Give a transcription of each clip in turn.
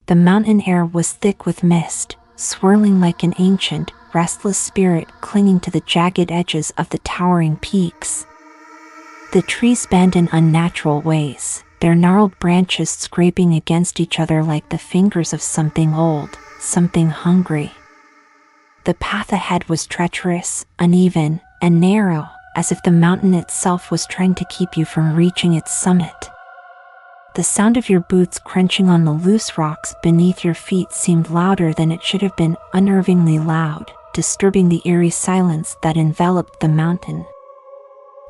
The mountain air was thick with mist, swirling like an ancient, restless spirit clinging to the jagged edges of the towering peaks. The trees bend in unnatural ways, their gnarled branches scraping against each other like the fingers of something old, something hungry. The path ahead was treacherous, uneven, and narrow, as if the mountain itself was trying to keep you from reaching its summit. The sound of your boots crunching on the loose rocks beneath your feet seemed louder than it should have been, unnervingly loud, disturbing the eerie silence that enveloped the mountain.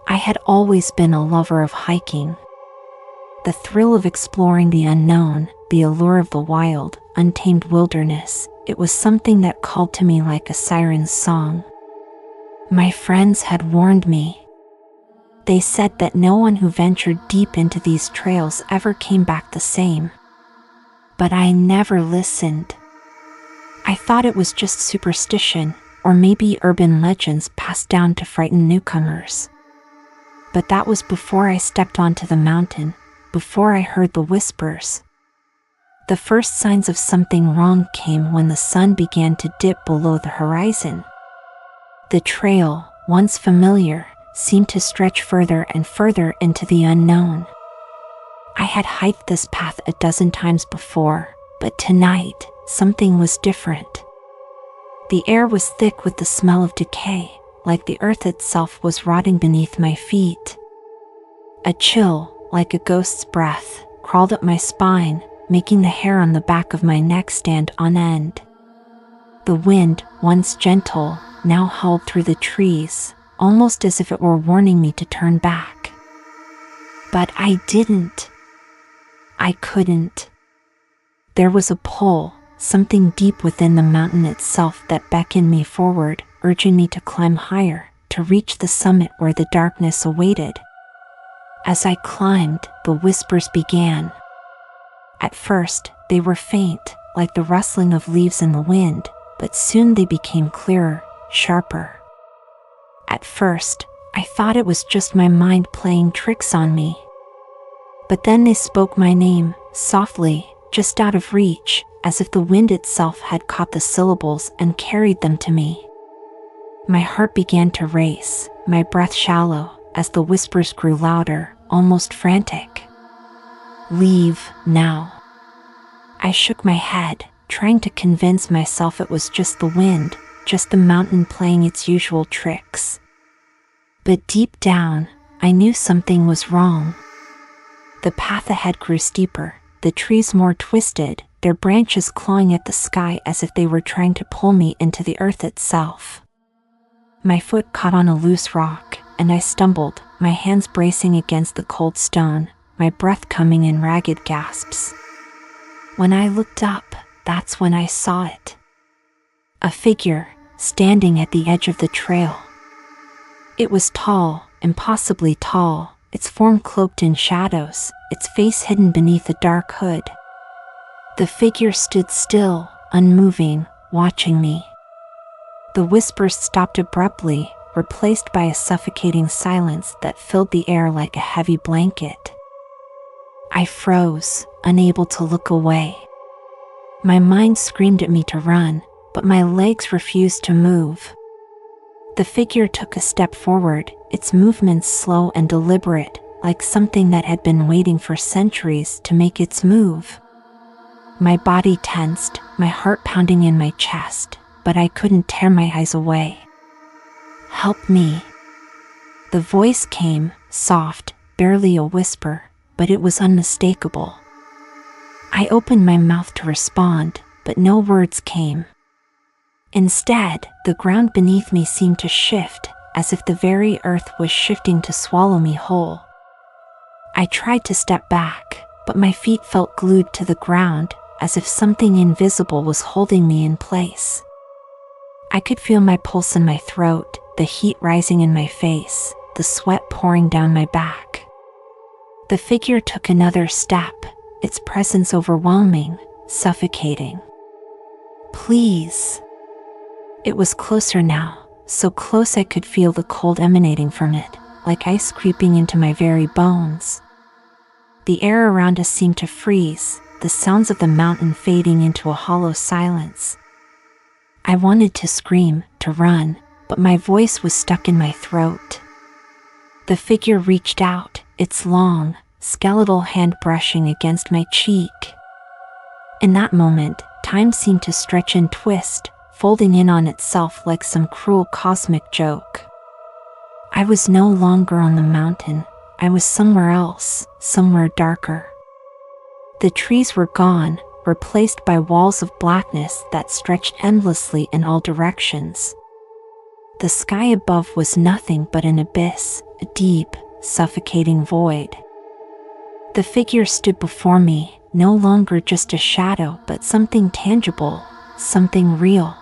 I had always been a lover of hiking. The thrill of exploring the unknown, the allure of the wild, untamed wilderness, it was something that called to me like a siren's song. My friends had warned me. They said that no one who ventured deep into these trails ever came back the same. But I never listened. I thought it was just superstition, or maybe urban legends passed down to frighten newcomers. But that was before I stepped onto the mountain, before I heard the whispers. The first signs of something wrong came when the sun began to dip below the horizon. The trail, once familiar, seemed to stretch further and further into the unknown. I had hiked this path a dozen times before, but tonight, something was different. The air was thick with the smell of decay, like the earth itself was rotting beneath my feet. A chill, like a ghost's breath, crawled up my spine, making the hair on the back of my neck stand on end. The wind, once gentle, now howled through the trees, almost as if it were warning me to turn back. But I didn't. I couldn't. There was a pull, something deep within the mountain itself that beckoned me forward, urging me to climb higher, to reach the summit where the darkness awaited. As I climbed, the whispers began. At first, they were faint, like the rustling of leaves in the wind, but soon they became clearer, sharper. At first, I thought it was just my mind playing tricks on me. But then they spoke my name, softly, just out of reach, as if the wind itself had caught the syllables and carried them to me. My heart began to race, my breath shallow, as the whispers grew louder, almost frantic. Leave, now. I shook my head, trying to convince myself it was just the wind, just the mountain playing its usual tricks. But deep down, I knew something was wrong. The path ahead grew steeper, the trees more twisted, their branches clawing at the sky as if they were trying to pull me into the earth itself. My foot caught on a loose rock, and I stumbled, my hands bracing against the cold stone, my breath coming in ragged gasps. When I looked up, that's when I saw it. A figure, standing at the edge of the trail. It was tall, impossibly tall, its form cloaked in shadows, its face hidden beneath a dark hood. The figure stood still, unmoving, watching me. The whispers stopped abruptly, replaced by a suffocating silence that filled the air like a heavy blanket. I froze, unable to look away. My mind screamed at me to run, but my legs refused to move. The figure took a step forward, its movements slow and deliberate, like something that had been waiting for centuries to make its move. My body tensed, my heart pounding in my chest, but I couldn't tear my eyes away. Help me. The voice came, soft, barely a whisper, but it was unmistakable. I opened my mouth to respond, but no words came. Instead, the ground beneath me seemed to shift, as if the very earth was shifting to swallow me whole. I tried to step back, but my feet felt glued to the ground, as if something invisible was holding me in place. I could feel my pulse in my throat, the heat rising in my face, the sweat pouring down my back. The figure took another step, its presence overwhelming, suffocating. Please. It was closer now, so close I could feel the cold emanating from it, like ice creeping into my very bones. The air around us seemed to freeze, the sounds of the mountain fading into a hollow silence. I wanted to scream, to run, but my voice was stuck in my throat. The figure reached out, its long, skeletal hand brushing against my cheek. In that moment, time seemed to stretch and twist, folding in on itself like some cruel cosmic joke. I was no longer on the mountain. I was somewhere else, somewhere darker. The trees were gone, replaced by walls of blackness that stretched endlessly in all directions. The sky above was nothing but an abyss, a deep, suffocating void. The figure stood before me, no longer just a shadow but something tangible, something real.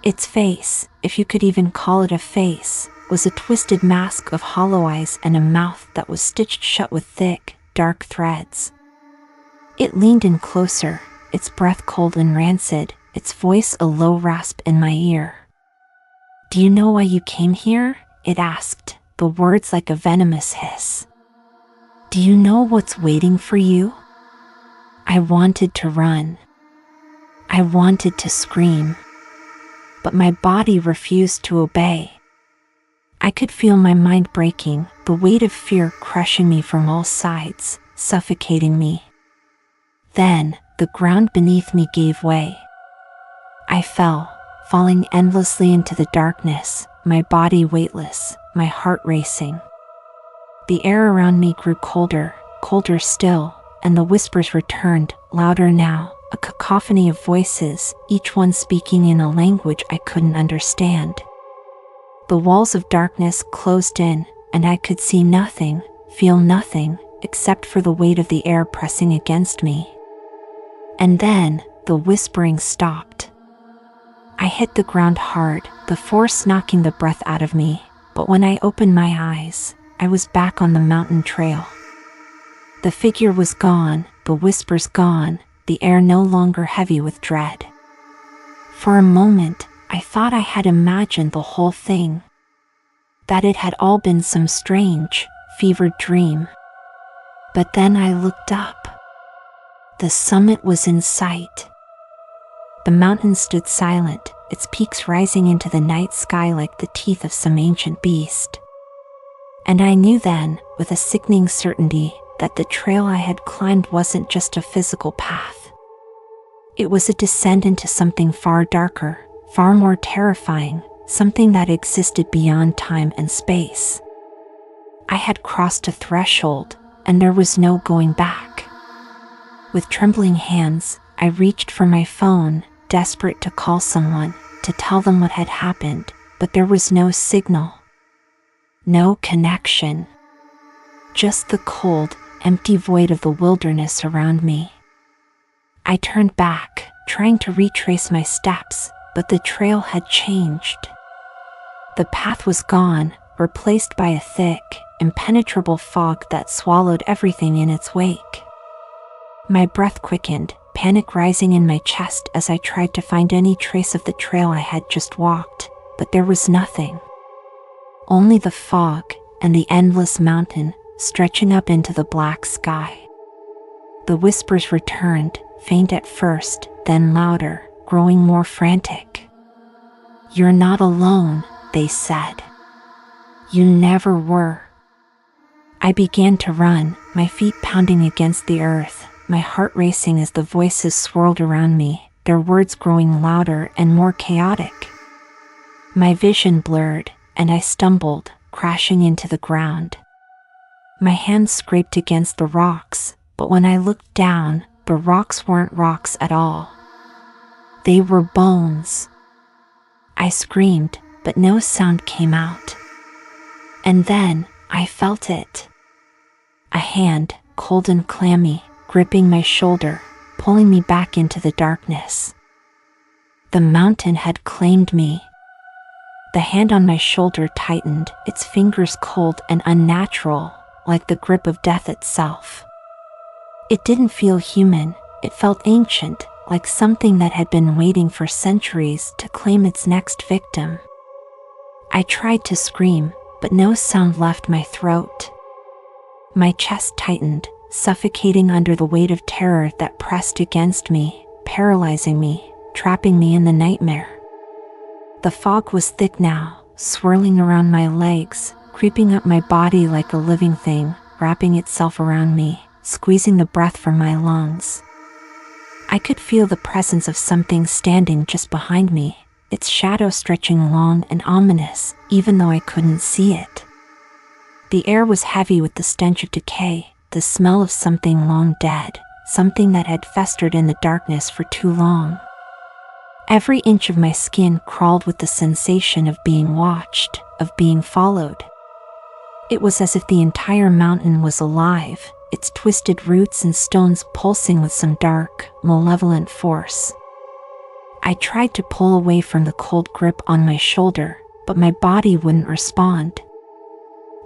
Its face, if you could even call it a face, was a twisted mask of hollow eyes and a mouth that was stitched shut with thick, dark threads. It leaned in closer, its breath cold and rancid, its voice a low rasp in my ear. "Do you know why you came here?" it asked, the words like a venomous hiss. "Do you know what's waiting for you?" I wanted to run. I wanted to scream. But my body refused to obey. I could feel my mind breaking, the weight of fear crushing me from all sides, suffocating me. Then, the ground beneath me gave way. I fell, falling endlessly into the darkness, my body weightless, my heart racing. The air around me grew colder, colder still, and the whispers returned, louder now, a cacophony of voices, each one speaking in a language I couldn't understand. The walls of darkness closed in, and I could see nothing, feel nothing, except for the weight of the air pressing against me. And then, the whispering stopped. I hit the ground hard, the force knocking the breath out of me, but when I opened my eyes, I was back on the mountain trail. The figure was gone, the whispers gone, the air no longer heavy with dread. For a moment, I thought I had imagined the whole thing. That it had all been some strange, fevered dream. But then I looked up. The summit was in sight. The mountain stood silent, its peaks rising into the night sky like the teeth of some ancient beast. And I knew then, with a sickening certainty, that the trail I had climbed wasn't just a physical path. It was a descent into something far darker, far more terrifying, something that existed beyond time and space. I had crossed a threshold, and there was no going back. With trembling hands, I reached for my phone, desperate to call someone, to tell them what had happened, but there was no signal. No connection. Just the cold, empty void of the wilderness around me. I turned back, trying to retrace my steps, but the trail had changed. The path was gone, replaced by a thick, impenetrable fog that swallowed everything in its wake. My breath quickened, panic rising in my chest as I tried to find any trace of the trail I had just walked, but there was nothing. Only the fog, and the endless mountain, stretching up into the black sky. The whispers returned, faint at first, then louder, growing more frantic. "You're not alone," they said. "You never were." I began to run, my feet pounding against the earth, my heart racing as the voices swirled around me, their words growing louder and more chaotic. My vision blurred, and I stumbled, crashing into the ground. My hands scraped against the rocks, but when I looked down, the rocks weren't rocks at all. They were bones. I screamed, but no sound came out. And then, I felt it. A hand, cold and clammy, gripping my shoulder, pulling me back into the darkness. The mountain had claimed me. The hand on my shoulder tightened, its fingers cold and unnatural, like the grip of death itself. It didn't feel human, it felt ancient, like something that had been waiting for centuries to claim its next victim. I tried to scream, but no sound left my throat. My chest tightened, suffocating under the weight of terror that pressed against me, paralyzing me, trapping me in the nightmare. The fog was thick now, swirling around my legs, creeping up my body like a living thing, wrapping itself around me, squeezing the breath from my lungs. I could feel the presence of something standing just behind me, its shadow stretching long and ominous, even though I couldn't see it. The air was heavy with the stench of decay, the smell of something long dead, something that had festered in the darkness for too long. Every inch of my skin crawled with the sensation of being watched, of being followed. It was as if the entire mountain was alive, its twisted roots and stones pulsing with some dark, malevolent force. I tried to pull away from the cold grip on my shoulder, but my body wouldn't respond.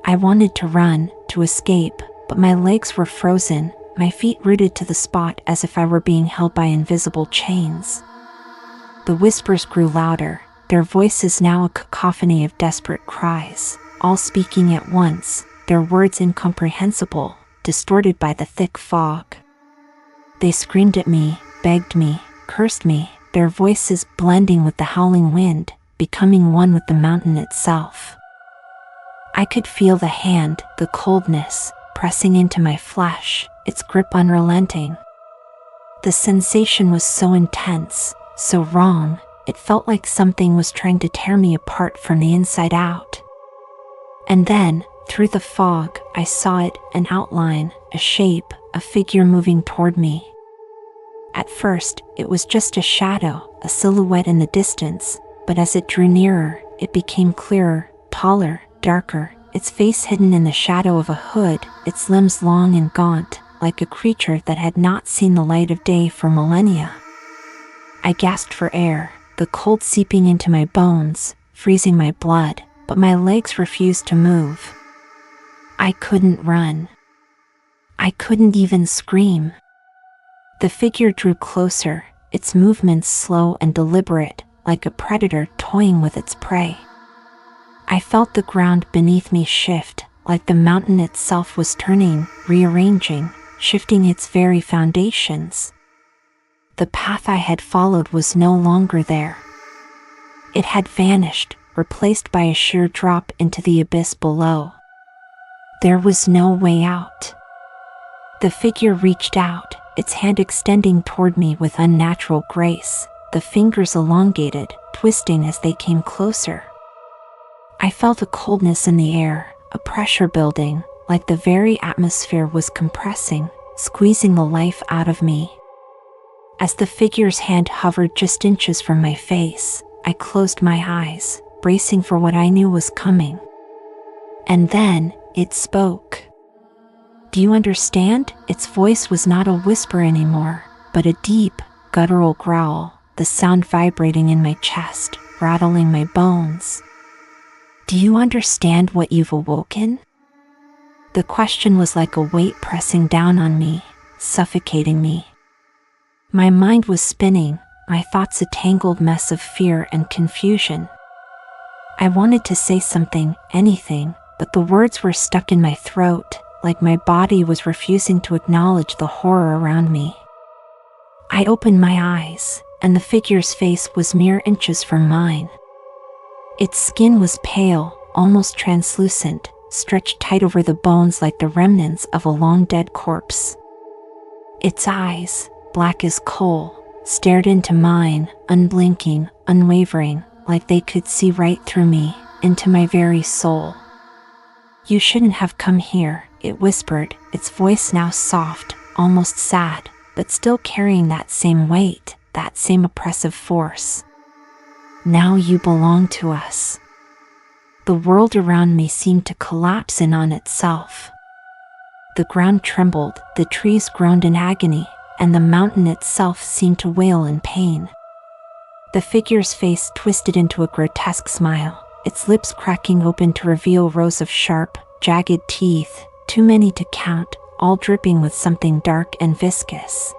I wanted to run, to escape, but my legs were frozen, my feet rooted to the spot as if I were being held by invisible chains. The whispers grew louder, their voices now a cacophony of desperate cries, all speaking at once, their words incomprehensible, distorted by the thick fog. They screamed at me, begged me, cursed me, their voices blending with the howling wind, becoming one with the mountain itself. I could feel the hand, the coldness, pressing into my flesh, its grip unrelenting. The sensation was so intense, so wrong, it felt like something was trying to tear me apart from the inside out. And then, through the fog, I saw it, an outline, a shape, a figure moving toward me. At first, it was just a shadow, a silhouette in the distance, but as it drew nearer, it became clearer, taller, darker, its face hidden in the shadow of a hood, its limbs long and gaunt, like a creature that had not seen the light of day for millennia. I gasped for air, the cold seeping into my bones, freezing my blood, but my legs refused to move. I couldn't run. I couldn't even scream. The figure drew closer, its movements slow and deliberate, like a predator toying with its prey. I felt the ground beneath me shift, like the mountain itself was turning, rearranging, shifting its very foundations. The path I had followed was no longer there. It had vanished, replaced by a sheer drop into the abyss below. There was no way out. The figure reached out, its hand extending toward me with unnatural grace, the fingers elongated, twisting as they came closer. I felt a coldness in the air, a pressure building, like the very atmosphere was compressing, squeezing the life out of me. As the figure's hand hovered just inches from my face, I closed my eyes, bracing for what I knew was coming. And then, it spoke. Do you understand? Its voice was not a whisper anymore, but a deep, guttural growl, the sound vibrating in my chest, rattling my bones. Do you understand what you've awoken? The question was like a weight pressing down on me, suffocating me. My mind was spinning, my thoughts a tangled mess of fear and confusion. I wanted to say something, anything, but the words were stuck in my throat, like my body was refusing to acknowledge the horror around me. I opened my eyes, and the figure's face was mere inches from mine. Its skin was pale, almost translucent, stretched tight over the bones like the remnants of a long-dead corpse. Its eyes, black as coal, stared into mine, unblinking, unwavering, like they could see right through me, into my very soul. You shouldn't have come here, it whispered, its voice now soft, almost sad, but still carrying that same weight, that same oppressive force. Now you belong to us. The world around me seemed to collapse in on itself. The ground trembled, the trees groaned in agony, and the mountain itself seemed to wail in pain. The figure's face twisted into a grotesque smile, its lips cracking open to reveal rows of sharp, jagged teeth, too many to count, all dripping with something dark and viscous.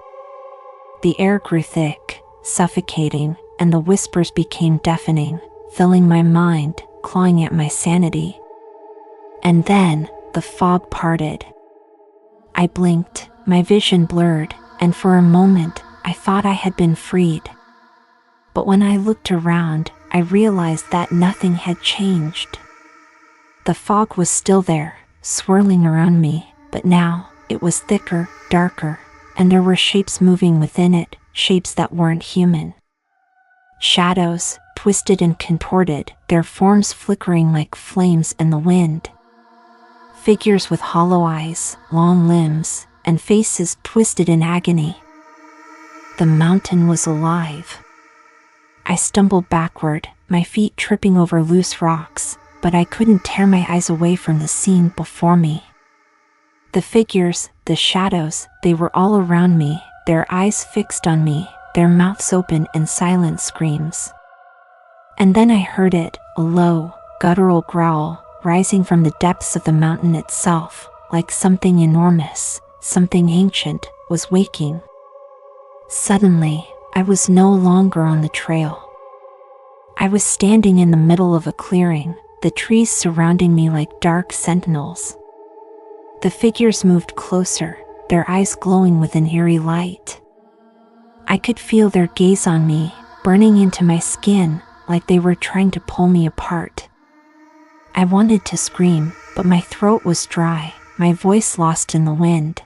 The air grew thick, suffocating, and the whispers became deafening, filling my mind, clawing at my sanity. And then, the fog parted. I blinked, my vision blurred, and for a moment, I thought I had been freed. But when I looked around, I realized that nothing had changed. The fog was still there, swirling around me, but now, it was thicker, darker, and there were shapes moving within it, shapes that weren't human. Shadows, twisted and contorted, their forms flickering like flames in the wind. Figures with hollow eyes, long limbs, and faces twisted in agony. The mountain was alive. I stumbled backward, my feet tripping over loose rocks, but I couldn't tear my eyes away from the scene before me. The figures, the shadows, they were all around me, their eyes fixed on me, their mouths open in silent screams. And then I heard it, a low, guttural growl, rising from the depths of the mountain itself, like something enormous, something ancient, was waking. Suddenly, I was no longer on the trail. I was standing in the middle of a clearing, the trees surrounding me like dark sentinels. The figures moved closer, their eyes glowing with an eerie light. I could feel their gaze on me, burning into my skin, like they were trying to pull me apart. I wanted to scream, but my throat was dry, my voice lost in the wind.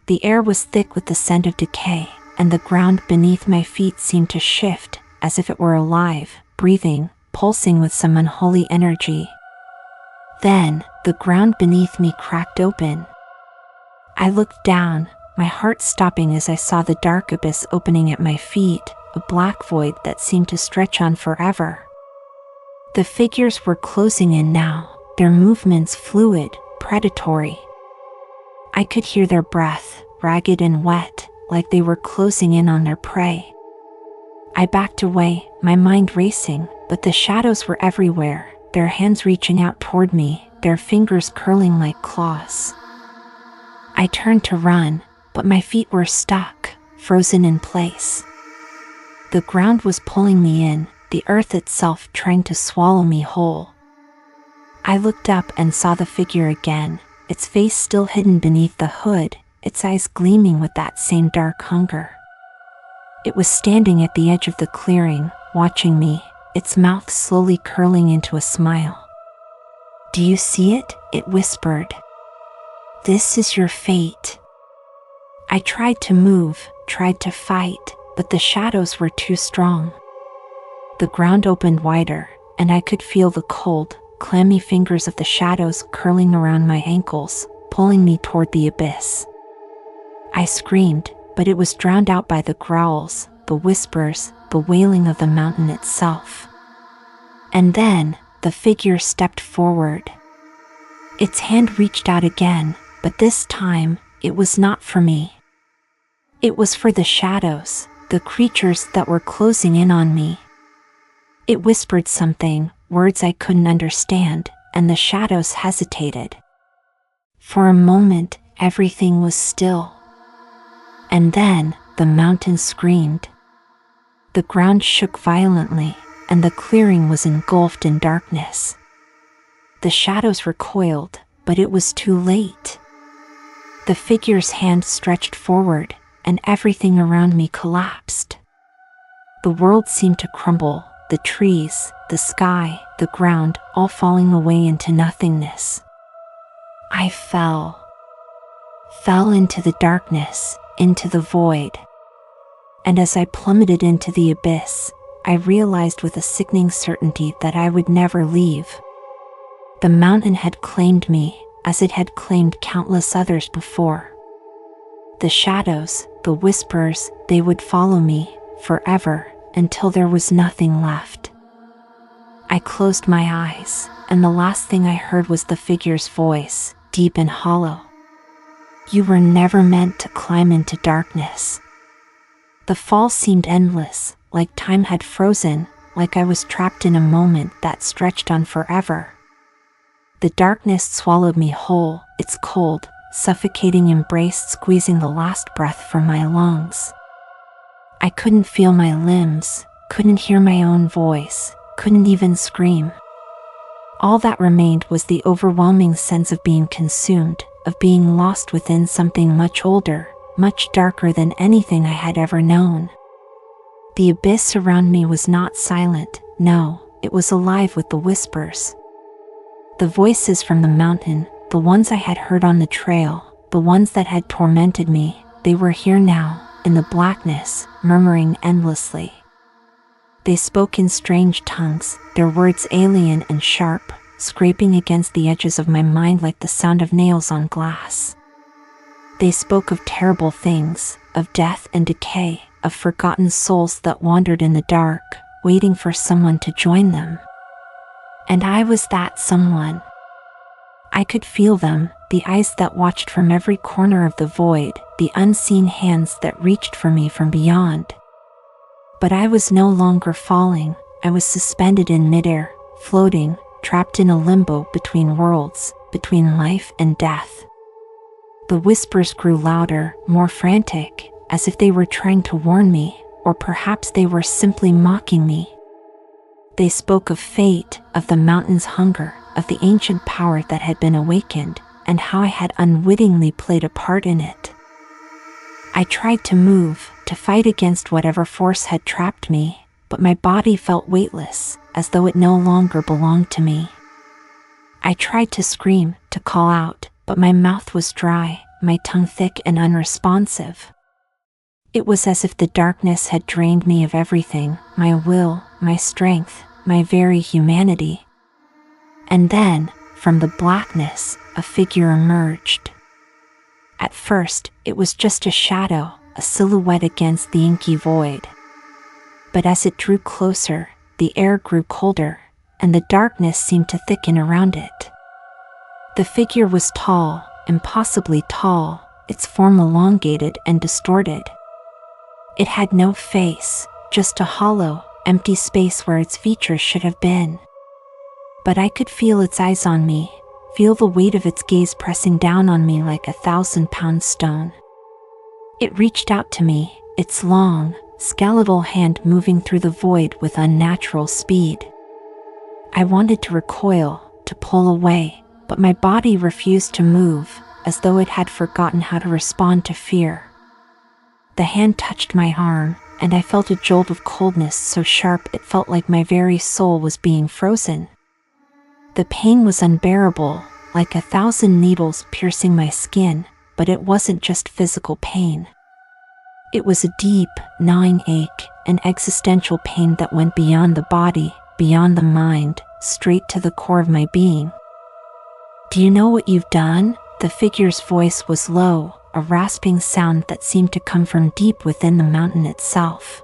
The air was thick with the scent of decay, and the ground beneath my feet seemed to shift, as if it were alive, breathing, pulsing with some unholy energy. Then, the ground beneath me cracked open. I looked down, my heart stopping as I saw the dark abyss opening at my feet, a black void that seemed to stretch on forever. The figures were closing in now, their movements fluid, predatory. I could hear their breath, ragged and wet, like they were closing in on their prey. I backed away, my mind racing, but the shadows were everywhere, their hands reaching out toward me, their fingers curling like claws. I turned to run, but my feet were stuck, frozen in place. The ground was pulling me in, the earth itself trying to swallow me whole. I looked up and saw the figure again, its face still hidden beneath the hood, its eyes gleaming with that same dark hunger. It was standing at the edge of the clearing, watching me, its mouth slowly curling into a smile. "Do you see it?" it whispered. "This is your fate." I tried to move, tried to fight, but the shadows were too strong. The ground opened wider, and I could feel the cold, clammy fingers of the shadows curling around my ankles, pulling me toward the abyss. I screamed, but it was drowned out by the growls, the whispers, the wailing of the mountain itself. And then, the figure stepped forward. Its hand reached out again, but this time, it was not for me. It was for the shadows, the creatures that were closing in on me. It whispered something, words I couldn't understand, and the shadows hesitated. For a moment, everything was still. And then, the mountain screamed. The ground shook violently, and the clearing was engulfed in darkness. The shadows recoiled, but it was too late. The figure's hand stretched forward, and everything around me collapsed. The world seemed to crumble, the trees, the sky, the ground, all falling away into nothingness. I fell into the darkness, into the void. And as I plummeted into the abyss, I realized with a sickening certainty that I would never leave. The mountain had claimed me, as it had claimed countless others before. The shadows, the whispers, they would follow me, forever, until there was nothing left. I closed my eyes, and the last thing I heard was the figure's voice, deep and hollow. "You were never meant to climb into darkness." The fall seemed endless, like time had frozen, like I was trapped in a moment that stretched on forever. The darkness swallowed me whole, its cold, suffocating embrace squeezing the last breath from my lungs. I couldn't feel my limbs, couldn't hear my own voice, couldn't even scream. All that remained was the overwhelming sense of being consumed, of being lost within something much older, much darker than anything I had ever known. The abyss around me was not silent, no, it was alive with the whispers. The voices from the mountain, the ones I had heard on the trail, the ones that had tormented me, they were here now, in the blackness, murmuring endlessly. They spoke in strange tongues, their words alien and sharp, scraping against the edges of my mind like the sound of nails on glass. They spoke of terrible things, of death and decay, of forgotten souls that wandered in the dark, waiting for someone to join them. And I was that someone. I could feel them, the eyes that watched from every corner of the void, the unseen hands that reached for me from beyond. But I was no longer falling, I was suspended in midair, floating, trapped in a limbo between worlds, between life and death. The whispers grew louder, more frantic, as if they were trying to warn me, or perhaps they were simply mocking me. They spoke of fate, of the mountain's hunger, of the ancient power that had been awakened, and how I had unwittingly played a part in it. I tried to move, to fight against whatever force had trapped me, but my body felt weightless, as though it no longer belonged to me. I tried to scream, to call out, but my mouth was dry, my tongue thick and unresponsive. It was as if the darkness had drained me of everything, my will, my strength, my very humanity. And then, from the blackness, a figure emerged. At first, it was just a shadow, a silhouette against the inky void. But as it drew closer, the air grew colder, and the darkness seemed to thicken around it. The figure was tall, impossibly tall, its form elongated and distorted. It had no face, just a hollow, empty space where its features should have been. But I could feel its eyes on me, feel the weight of its gaze pressing down on me like a 1,000-pound stone. It reached out to me, its long, skeletal hand moving through the void with unnatural speed. I wanted to recoil, to pull away, but my body refused to move, as though it had forgotten how to respond to fear. The hand touched my arm, and I felt a jolt of coldness so sharp it felt like my very soul was being frozen. The pain was unbearable, like 1,000 needles piercing my skin, but it wasn't just physical pain. It was a deep, gnawing ache, an existential pain that went beyond the body, beyond the mind, straight to the core of my being. "Do you know what you've done?" The figure's voice was low, a rasping sound that seemed to come from deep within the mountain itself.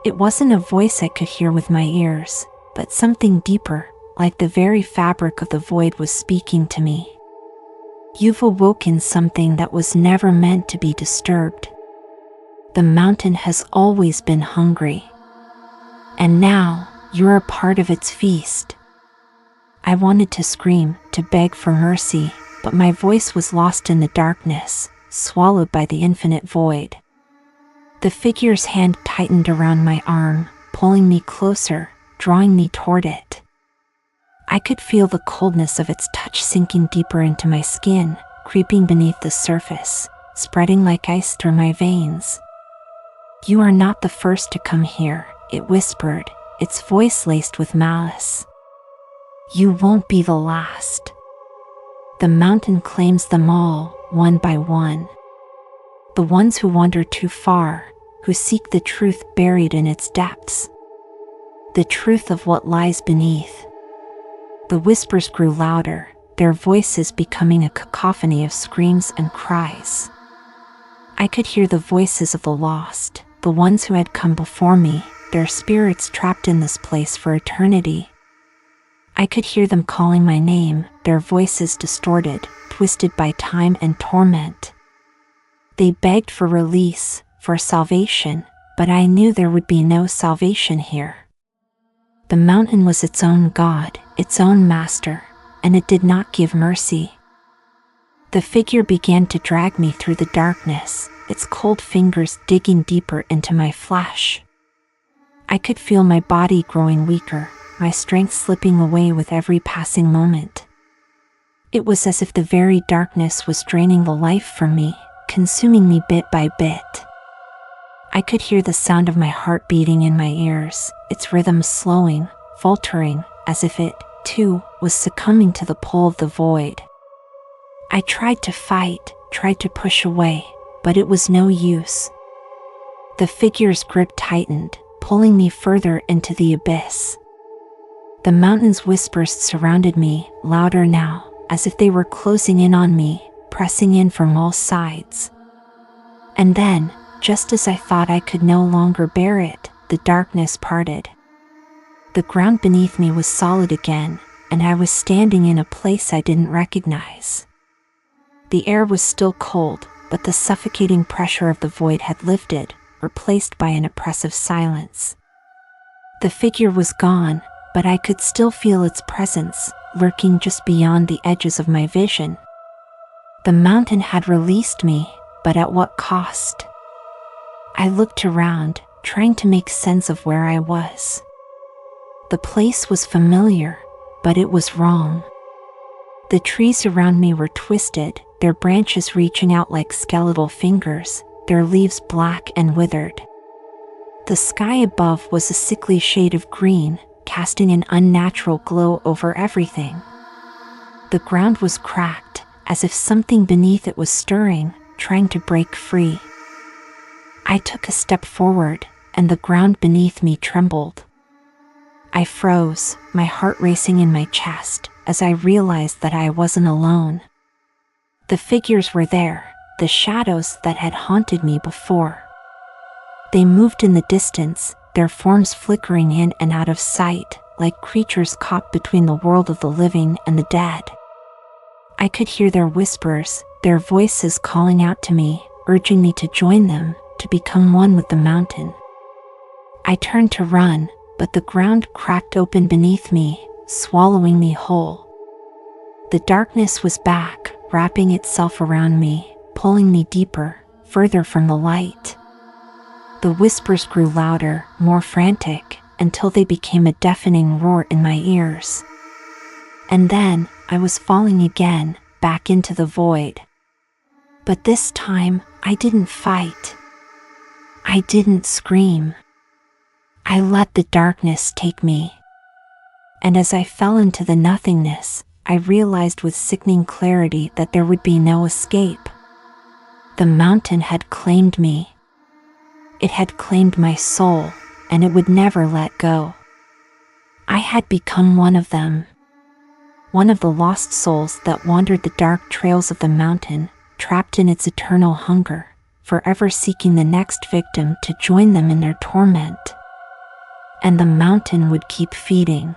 It wasn't a voice I could hear with my ears, but something deeper, like the very fabric of the void was speaking to me. "You've awoken something that was never meant to be disturbed. The mountain has always been hungry. And now, you're a part of its feast." I wanted to scream, to beg for mercy, but my voice was lost in the darkness, swallowed by the infinite void. The figure's hand tightened around my arm, pulling me closer, drawing me toward it. I could feel the coldness of its touch sinking deeper into my skin, creeping beneath the surface, spreading like ice through my veins. "You are not the first to come here," it whispered, its voice laced with malice. "You won't be the last. The mountain claims them all, one by one. The ones who wander too far, who seek the truth buried in its depths. The truth of what lies beneath." The whispers grew louder, their voices becoming a cacophony of screams and cries. I could hear the voices of the lost, the ones who had come before me, their spirits trapped in this place for eternity. I could hear them calling my name, their voices distorted, twisted by time and torment. They begged for release, for salvation, but I knew there would be no salvation here. The mountain was its own god, its own master, and it did not give mercy. The figure began to drag me through the darkness, its cold fingers digging deeper into my flesh. I could feel my body growing weaker, my strength slipping away with every passing moment. It was as if the very darkness was draining the life from me, consuming me bit by bit. I could hear the sound of my heart beating in my ears, its rhythm slowing, faltering, as if it, too, was succumbing to the pull of the void. I tried to fight, tried to push away, but it was no use. The figure's grip tightened, pulling me further into the abyss. The mountain's whispers surrounded me, louder now, as if they were closing in on me, pressing in from all sides. And then, just as I thought I could no longer bear it, the darkness parted. The ground beneath me was solid again, and I was standing in a place I didn't recognize. The air was still cold, but the suffocating pressure of the void had lifted, replaced by an oppressive silence. The figure was gone, but I could still feel its presence, lurking just beyond the edges of my vision. The mountain had released me, but at what cost? I looked around, trying to make sense of where I was. The place was familiar, but it was wrong. The trees around me were twisted, their branches reaching out like skeletal fingers, their leaves black and withered. The sky above was a sickly shade of green, casting an unnatural glow over everything. The ground was cracked, as if something beneath it was stirring, trying to break free. I took a step forward, and the ground beneath me trembled. I froze, my heart racing in my chest, as I realized that I wasn't alone. The figures were there, the shadows that had haunted me before. They moved in the distance, their forms flickering in and out of sight, like creatures caught between the world of the living and the dead. I could hear their whispers, their voices calling out to me, urging me to join them, to become one with the mountain. I turned to run, but the ground cracked open beneath me, swallowing me whole. The darkness was back, wrapping itself around me, pulling me deeper, further from the light. The whispers grew louder, more frantic, until they became a deafening roar in my ears. And then, I was falling again, back into the void. But this time, I didn't fight. I didn't scream. I let the darkness take me. And as I fell into the nothingness, I realized with sickening clarity that there would be no escape. The mountain had claimed me. It had claimed my soul, and it would never let go. I had become one of them. One of the lost souls that wandered the dark trails of the mountain, trapped in its eternal hunger, forever seeking the next victim to join them in their torment. And the mountain would keep feeding.